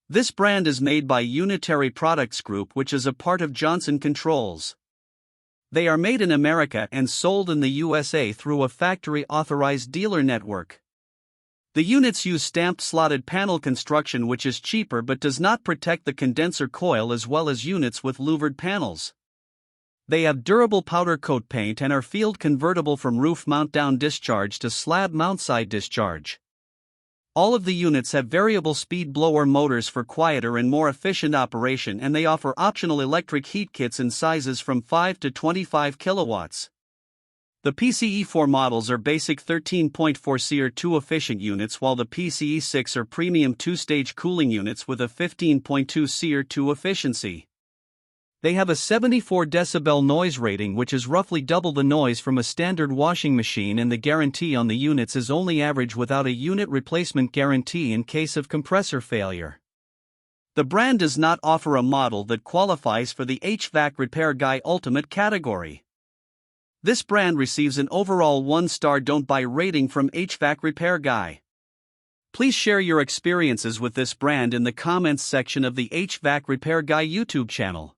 This brand is made by Unitary Products Group, which is a part of Johnson Controls. They are made in America and sold in the USA through a factory-authorized dealer network. The units use stamped slotted panel construction, which is cheaper but does not protect the condenser coil, as well as units with louvered panels. They have durable powder coat paint and are field convertible from roof mount down discharge to slab mount side discharge. All of the units have variable speed blower motors for quieter and more efficient operation, and they offer optional electric heat kits in sizes from 5 to 25 kilowatts. The PCE4 models are basic 13.4 SEER 2 efficient units, while the PCE6 are premium 2-stage cooling units with a 15.2 SEER 2 efficiency. They have a 74 decibel noise rating, which is roughly double the noise from a standard washing machine, and the guarantee on the units is only average without a unit replacement guarantee in case of compressor failure. The brand does not offer a model that qualifies for the HvacRepairGuy Ultimate category. This brand receives an overall 1-star don't buy rating from HvacRepairGuy. Please share your experiences with this brand in the comments section of the HvacRepairGuy YouTube channel.